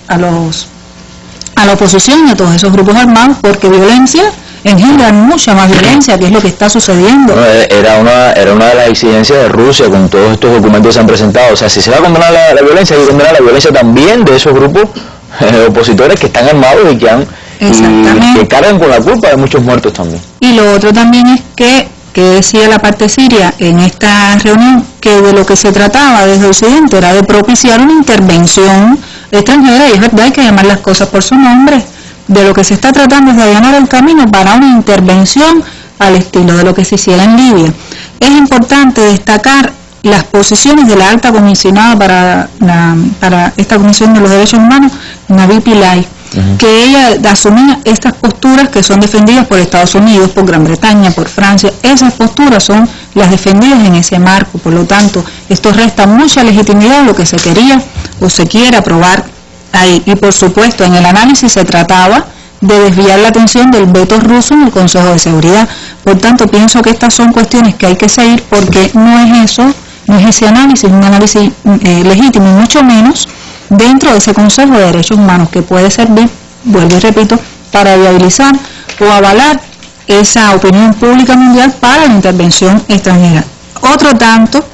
[SPEAKER 10] a la oposición de todos esos grupos armados, porque violencia engendra mucha más violencia, que es lo que está sucediendo.
[SPEAKER 1] Bueno, era una de las exigencias de Rusia con todos estos documentos que se han presentado. O sea, si se va a condenar la violencia, hay que condenar la violencia también de esos grupos opositores que están armados y que cargan con la culpa de muchos muertos también.
[SPEAKER 10] Y lo otro también es que decía la parte siria en esta reunión, que de lo que se trataba desde Occidente era de propiciar una intervención extranjera, y es verdad, hay que llamar las cosas por su nombre. De lo que se está tratando es de allanar el camino para una intervención al estilo de lo que se hiciera en Libia. Es importante destacar las posiciones de la alta comisionada para esta Comisión de los Derechos Humanos, Navi Pillay, que ella asumía estas posturas que son defendidas por Estados Unidos, por Gran Bretaña, por Francia. Esas posturas son las defendidas en ese marco. Por lo tanto, esto resta mucha legitimidad a lo que se quería o se quiere aprobar ahí. Y por supuesto, en el análisis se trataba de desviar la atención del veto ruso en el Consejo de Seguridad. Por tanto, pienso que estas son cuestiones que hay que seguir, porque no es ese análisis, un análisis legítimo, y mucho menos dentro de ese Consejo de Derechos Humanos, que puede servir, vuelvo y repito, para viabilizar o avalar esa opinión pública mundial para la intervención extranjera. Otro tanto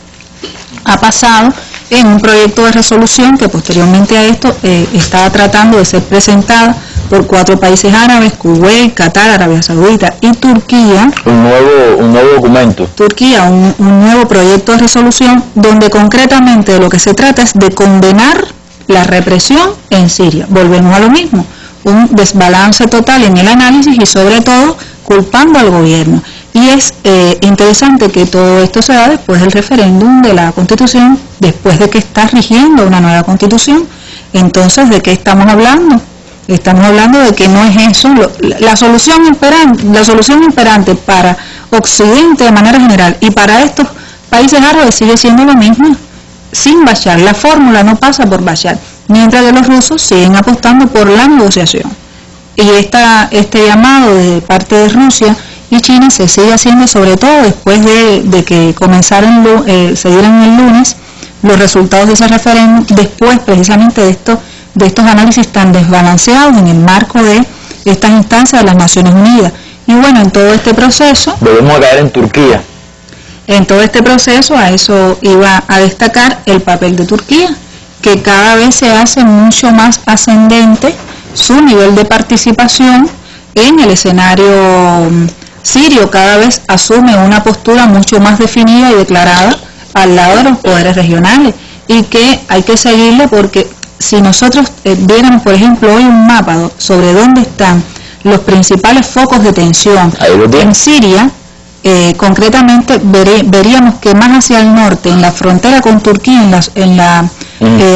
[SPEAKER 10] ha pasado en un proyecto de resolución que posteriormente a esto estaba tratando de ser presentada por 4 países árabes: Kuwait, Qatar, Arabia Saudita y Turquía. Un nuevo documento. Turquía, un nuevo proyecto de resolución donde concretamente de lo que se trata es de condenar la represión en Siria. Volvemos a lo mismo, un desbalance total en el análisis y sobre todo culpando al gobierno. Y es interesante que todo esto se da después del referéndum de la Constitución, después de que está rigiendo una nueva Constitución. Entonces, ¿de qué estamos hablando? Estamos hablando de que no es eso. La solución imperante para Occidente de manera general y para estos países árabes sigue siendo lo mismo, sin Bashar. La fórmula no pasa por Bashar, mientras que los rusos siguen apostando por la negociación. Y este llamado de parte de Rusia y China se sigue haciendo, sobre todo después de que se dieran el lunes los resultados de ese referéndum después precisamente de estos análisis tan desbalanceados en el marco de estas instancias de las Naciones Unidas. Y bueno, en todo este proceso...
[SPEAKER 1] Volvemos a caer en Turquía.
[SPEAKER 10] En todo este proceso, a eso iba a destacar el papel de Turquía, que cada vez se hace mucho más ascendente su nivel de participación en el escenario sirio, cada vez asume una postura mucho más definida y declarada al lado de los poderes regionales, y que hay que seguirle porque si nosotros viéramos, por ejemplo, hoy un mapa sobre dónde están los principales focos de tensión en Siria, concretamente veríamos que más hacia el norte, en la frontera con Turquía, en la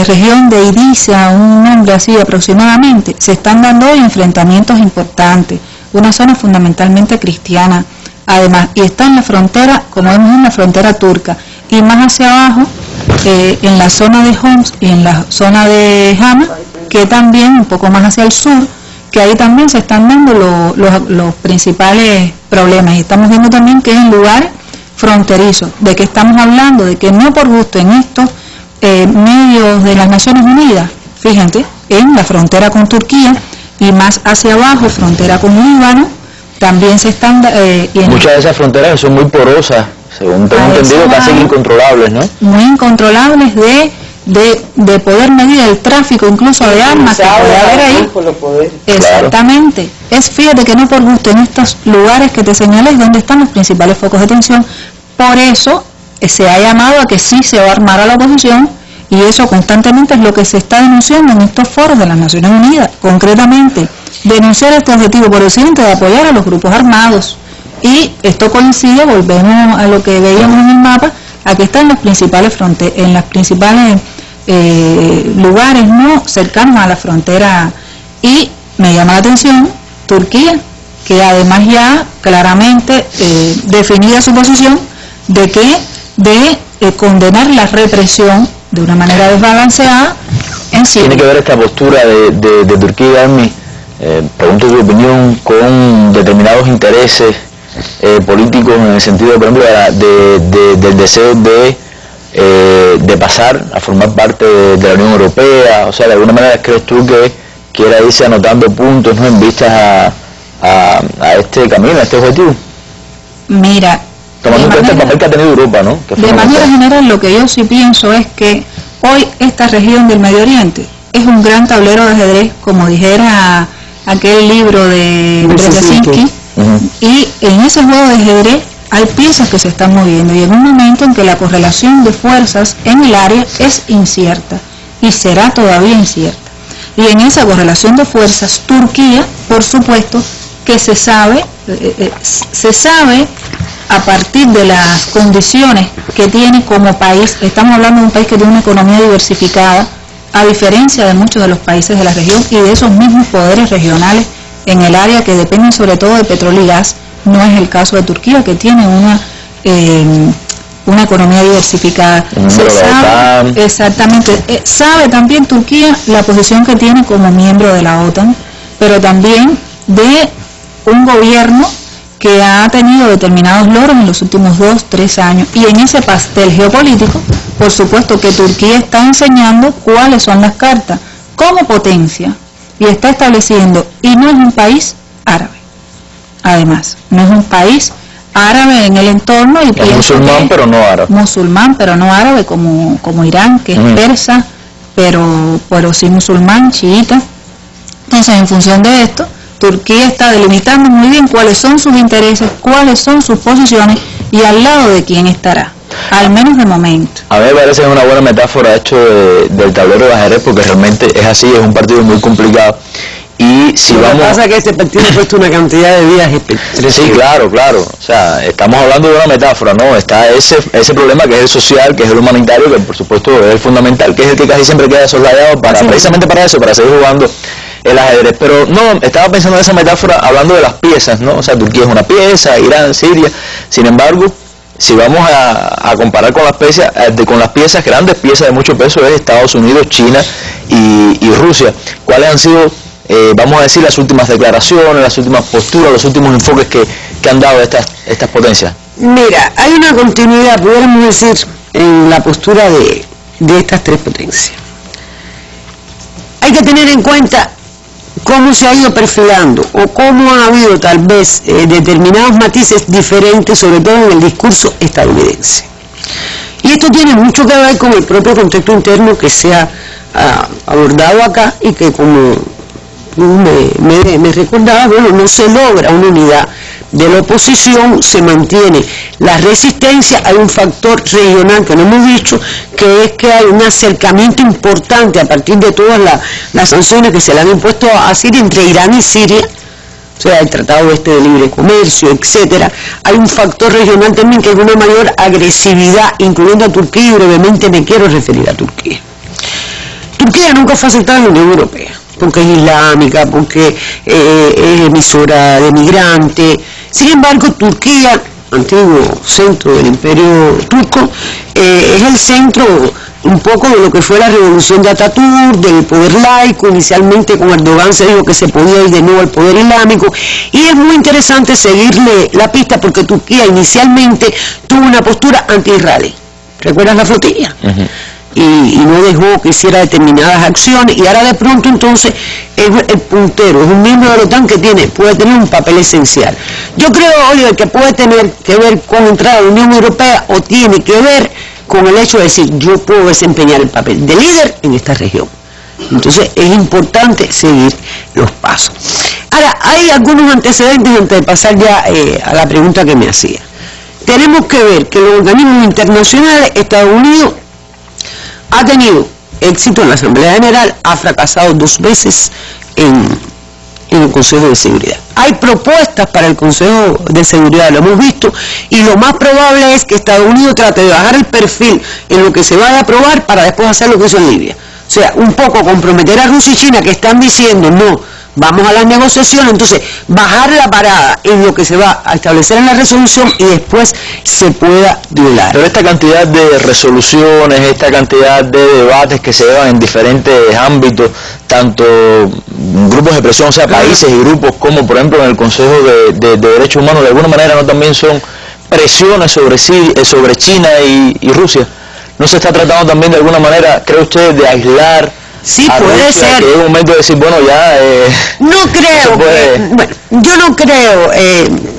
[SPEAKER 10] región de Idisa, un nombre así aproximadamente, se están dando hoy enfrentamientos importantes, una zona fundamentalmente cristiana, además, y está en la frontera, como vemos, en la frontera turca, y más hacia abajo, en la zona de Homs y en la zona de Hama, que también un poco más hacia el sur, que ahí también se están dando los principales problemas, y estamos viendo también que es en lugares fronterizos. ¿De qué estamos hablando? De que no por gusto en estos medios de las Naciones Unidas, fíjense, en la frontera con Turquía y más hacia abajo, frontera con Líbano, también se están...
[SPEAKER 1] muchas de esas fronteras son muy porosas, según tengo entendido, casi incontrolables, ¿no?
[SPEAKER 10] Muy incontrolables de poder medir el tráfico incluso de armas que puede haber ahí. Exactamente. Fíjate que no por gusto en estos lugares que te señalé es donde están los principales focos de tensión. Por eso se ha llamado a que sí se va a armar a la oposición, y eso constantemente es lo que se está denunciando en estos foros de las Naciones Unidas. Concretamente, denunciar este objetivo por Occidente de apoyar a los grupos armados. Y esto coincide, volvemos a lo que veíamos en el mapa, aquí están los principales lugares no cercanos a la frontera, y me llama la atención Turquía, que además ya claramente definida su posición de condenar la represión de una manera desbalanceada en Siria.
[SPEAKER 1] Tiene que ver esta postura de Turquía, Armi, pregunto tu opinión, con determinados intereses políticos, en el sentido, por ejemplo, del deseo de pasar a formar parte de la Unión Europea. O sea, de alguna manera, ¿crees tú que quiera irse anotando puntos, ¿no?, en vistas a este camino, a este objetivo?
[SPEAKER 10] Mira,
[SPEAKER 1] tomando en cuenta el papel que ha tenido Europa, ¿no?
[SPEAKER 10] De manera general, lo que yo sí pienso es que hoy esta región del Medio Oriente es un gran tablero de ajedrez, como dijera aquel libro de Brzezinski, y en ese juego de ajedrez hay piezas que se están moviendo, y en un momento en que la correlación de fuerzas en el área es incierta, y será todavía incierta. Y en esa correlación de fuerzas, Turquía, por supuesto, que se sabe a partir de las condiciones que tiene como país. Estamos hablando de un país que tiene una economía diversificada, a diferencia de muchos de los países de la región y de esos mismos poderes regionales en el área que dependen sobre todo de petróleo y gas. No es el caso de Turquía, que tiene una economía diversificada. Se sabe, exactamente, sabe también Turquía la posición que tiene como miembro de la OTAN, pero también de un gobierno que ha tenido determinados logros en los últimos 2-3 años, y en ese pastel geopolítico, por supuesto que Turquía está enseñando cuáles son las cartas como potencia, y está estableciendo, y no es un país árabe, además, no es un país árabe en el entorno, y
[SPEAKER 1] es musulmán pero no árabe.
[SPEAKER 10] Musulmán pero no árabe, como Irán, que es persa, pero sí musulmán, chiita. Entonces, en función de esto, Turquía está delimitando muy bien cuáles son sus intereses, cuáles son sus posiciones y al lado de quién estará, al menos de momento.
[SPEAKER 1] A mí me parece una buena metáfora hecho del tablero de ajedrez, porque realmente es así, es un partido muy complicado. Y si
[SPEAKER 11] lo
[SPEAKER 1] vamos...
[SPEAKER 11] que pasa es que este partido ha puesto una cantidad de días específicas.
[SPEAKER 1] Sí, claro, o sea, estamos hablando de una metáfora, ¿no? Está ese problema que es el social, que es el humanitario, que por supuesto es el fundamental, que es el que casi siempre queda soslayado precisamente para eso, para seguir jugando el ajedrez. Pero no, estaba pensando en esa metáfora hablando de las piezas, ¿no? O sea, Turquía es una pieza, Irán, Siria. Sin embargo, si vamos a comparar con las piezas, grandes piezas de mucho peso, es Estados Unidos, China y Rusia. ¿Cuáles han sido, vamos a decir, las últimas declaraciones, las últimas posturas, los últimos enfoques que han dado estas potencias?
[SPEAKER 11] Mira, hay una continuidad, pudiéramos decir, en la postura de de estas tres potencias. Hay que tener en cuenta cómo se ha ido perfilando o cómo ha habido tal vez determinados matices diferentes, sobre todo en el discurso estadounidense. Y esto tiene mucho que ver con el propio contexto interno que se ha abordado acá y que, como me recordaba, bueno, no se logra una unidad de la oposición, se mantiene la resistencia. Hay un factor regional que no hemos dicho, que es que hay un acercamiento importante a partir de todas las sanciones que se le han impuesto a Siria, entre Irán y Siria, o sea, el Tratado de Libre Comercio, etcétera. Hay un factor regional también que es una mayor agresividad, incluyendo a Turquía, y brevemente me quiero referir a Turquía. Turquía nunca fue aceptada en la Unión Europea, porque es islámica, porque es emisora de migrantes. Sin embargo, Turquía, antiguo centro del Imperio Turco, es el centro un poco de lo que fue la revolución de Atatürk, del poder laico. Inicialmente con Erdogan se dijo que se podía ir de nuevo al poder islámico, y es muy interesante seguirle la pista porque Turquía inicialmente tuvo una postura anti-israelí. ¿Recuerdas la flotilla? Y no dejó que hiciera determinadas acciones, y ahora de pronto entonces es el puntero, es un miembro de la OTAN que puede tener un papel esencial. Yo creo, Oliver, que puede tener que ver con entrar a la Unión Europea, o tiene que ver con el hecho de decir, yo puedo desempeñar el papel de líder en esta región. Entonces es importante seguir los pasos. Ahora, hay algunos antecedentes antes de pasar ya a la pregunta que me hacía. Tenemos que ver que los organismos internacionales, Estados Unidos ha tenido éxito en la Asamblea General, ha fracasado 2 veces en el Consejo de Seguridad. Hay propuestas para el Consejo de Seguridad, lo hemos visto, y lo más probable es que Estados Unidos trate de bajar el perfil en lo que se vaya a aprobar para después hacer lo que hizo en Libia. O sea, un poco comprometer a Rusia y China, que están diciendo, no, vamos a las negociaciones, entonces bajar la parada en lo que se va a establecer en la resolución y después se pueda violar.
[SPEAKER 1] Pero esta cantidad de resoluciones, esta cantidad de debates que se llevan en diferentes ámbitos, tanto grupos de presión, o sea, países y grupos, como por ejemplo en el Consejo de Derechos Humanos, de alguna manera no también son presiones sobre China y Rusia. ¿No se está tratando también de alguna manera, cree usted, de aislar?
[SPEAKER 11] Sí, puede ser.
[SPEAKER 1] Que es un momento de decir, bueno, ya...
[SPEAKER 11] no creo, bueno, yo no creo,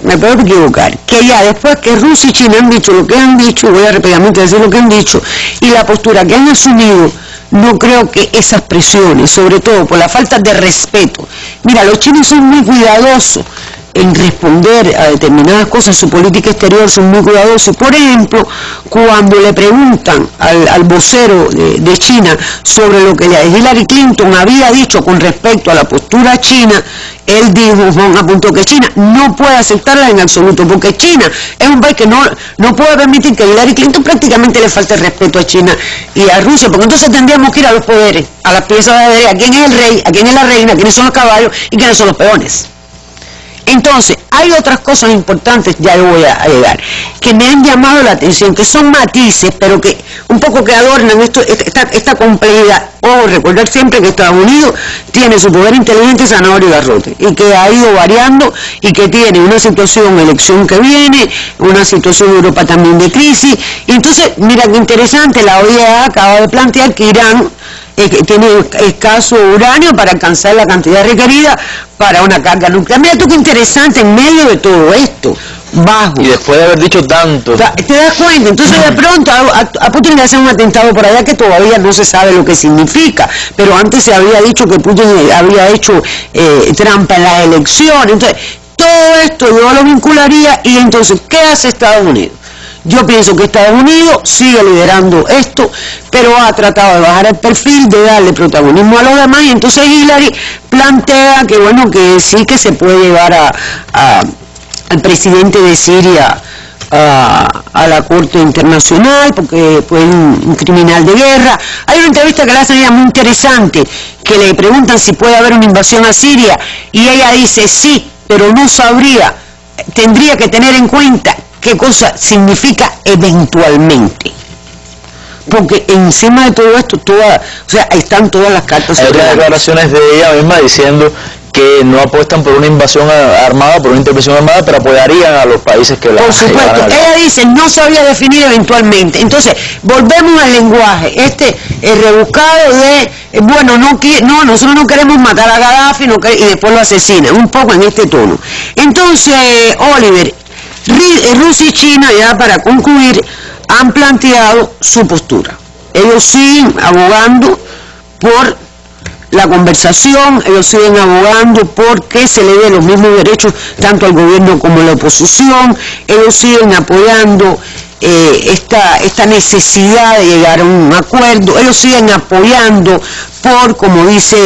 [SPEAKER 11] me puedo equivocar, que ya después que Rusia y China han dicho lo que han dicho, voy a rápidamente decir lo que han dicho, y la postura que han asumido, no creo que esas presiones, sobre todo por la falta de respeto. Mira, los chinos son muy cuidadosos en responder a determinadas cosas, su política exterior son muy cuidadosos. Por ejemplo, cuando le preguntan al vocero de China sobre lo que Hillary Clinton había dicho con respecto a la postura china, él dijo, Juan apuntó que China no puede aceptarla en absoluto, porque China es un país que no puede permitir que Hillary Clinton prácticamente le falte el respeto a China y a Rusia, porque entonces tendríamos que ir a los poderes, a las piezas de ajedrez, a quién es el rey, a quién es la reina, a quiénes son los caballos y quiénes son los peones. Entonces, hay otras cosas importantes, ya yo voy a llegar, que me han llamado la atención, que son matices, pero que un poco que adornan esta complejidad. Ojo, recordar siempre que Estados Unidos tiene su poder inteligente, zanahoria y garrote, y que ha ido variando, y que tiene una situación, elección que viene, una situación Europa también de crisis, y entonces, mira qué interesante, la OEA acaba de plantear que Irán tiene escaso uranio para alcanzar la cantidad requerida para una carga nuclear. Mira tú qué interesante en medio de todo esto, bajo.
[SPEAKER 1] Y después de haber dicho tanto.
[SPEAKER 11] ¿Te das cuenta? Entonces de pronto a Putin le hacen un atentado por allá que todavía no se sabe lo que significa, pero antes se había dicho que Putin había hecho trampa en las elecciones. Entonces, todo esto yo lo vincularía, y entonces, ¿qué hace Estados Unidos? Yo pienso que Estados Unidos sigue liderando esto, pero ha tratado de bajar el perfil, de darle protagonismo a los demás, y entonces Hillary plantea que bueno, que sí que se puede llevar al presidente de Siria a la Corte Internacional, porque fue un criminal de guerra. Hay una entrevista que le hacen a ella muy interesante, que le preguntan si puede haber una invasión a Siria, y ella dice sí, pero no sabría, tendría que tener en cuenta qué cosa significa eventualmente, porque encima de todo esto, o sea, están todas las cartas.
[SPEAKER 1] Hay otras declaraciones de ella misma diciendo que no apuestan por una invasión armada, por una intervención armada, pero apoyarían a los países que la...
[SPEAKER 11] Por supuesto, ella dice, no sabía definir eventualmente. Entonces, volvemos al lenguaje, rebuscado de, bueno, nosotros no queremos matar a Gaddafi y después lo asesinan, un poco en este tono. Entonces, Oliver, Rusia y China, ya para concluir, han planteado su postura. Ellos siguen abogando por la conversación, ellos siguen abogando por que se le den los mismos derechos tanto al gobierno como a la oposición, ellos siguen apoyando esta necesidad de llegar a un acuerdo, ellos siguen apoyando por, como dice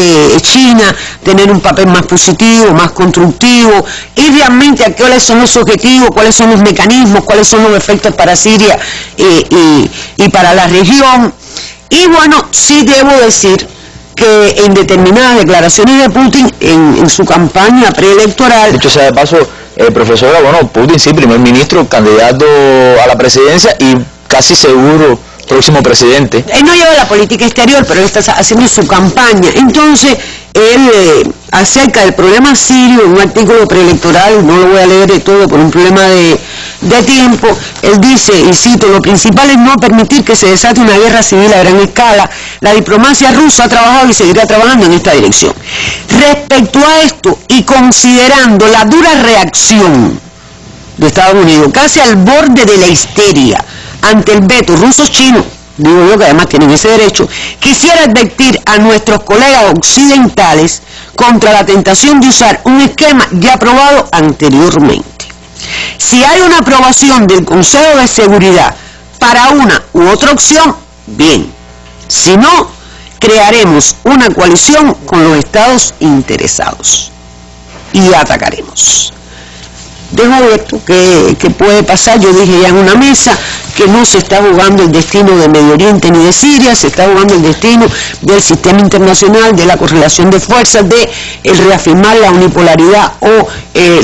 [SPEAKER 11] China, tener un papel más positivo, más constructivo, y realmente cuáles son los objetivos, cuáles son los mecanismos, cuáles son los efectos para Siria y para la región. Y bueno, sí debo decir que en determinadas declaraciones de Putin en su campaña preelectoral...
[SPEAKER 1] Dicho sea de paso, profesora, bueno, Putin sí, primer ministro, candidato a la presidencia y casi seguro próximo presidente.
[SPEAKER 11] Él no lleva la política exterior, pero él está haciendo su campaña. Entonces, él, acerca del problema sirio, en un artículo preelectoral, no lo voy a leer de todo por un problema de tiempo, él dice, y cito, lo principal es no permitir que se desate una guerra civil a gran escala. La diplomacia rusa ha trabajado y seguirá trabajando en esta dirección. Respecto a esto, y considerando la dura reacción de Estados Unidos, casi al borde de la histeria, ante el veto ruso-chino, digo yo que además tienen ese derecho, quisiera advertir a nuestros colegas occidentales contra la tentación de usar un esquema ya aprobado anteriormente. Si hay una aprobación del Consejo de Seguridad para una u otra opción, bien. Si no, crearemos una coalición con los estados interesados y atacaremos. Dejo abierto que puede pasar. Yo dije ya en una mesa que no se está jugando el destino de Medio Oriente ni de Siria, se está jugando el destino del sistema internacional, de la correlación de fuerzas, de el reafirmar la unipolaridad o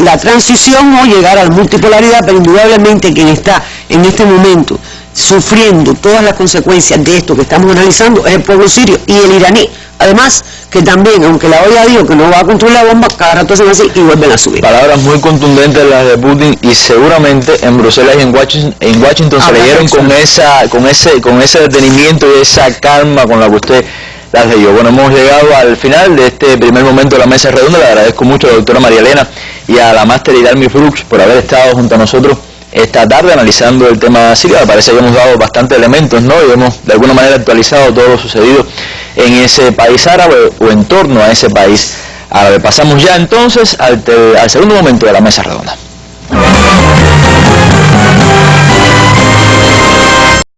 [SPEAKER 11] la transición o llegar a la multipolaridad, pero indudablemente quien está en este momento sufriendo todas las consecuencias de esto que estamos analizando es el pueblo sirio y el iraní. Además, que también, aunque la OEA dijo que no va a construir la bomba, cada rato hacen así y vuelven a subir.
[SPEAKER 1] Palabras muy contundentes las de Putin, y seguramente en Bruselas y en Washington se leyeron con ese detenimiento y esa calma con la que usted las leyó. Bueno, hemos llegado al final de este primer momento de la mesa redonda. Le agradezco mucho a la doctora María Elena y a la máster Idalmi Frux por haber estado junto a nosotros esta tarde analizando el tema sirio. Me parece que hemos dado bastantes elementos, ¿no? Y hemos de alguna manera actualizado todo lo sucedido en ese país árabe o en torno a ese país árabe. Pasamos ya entonces al segundo momento de la mesa redonda.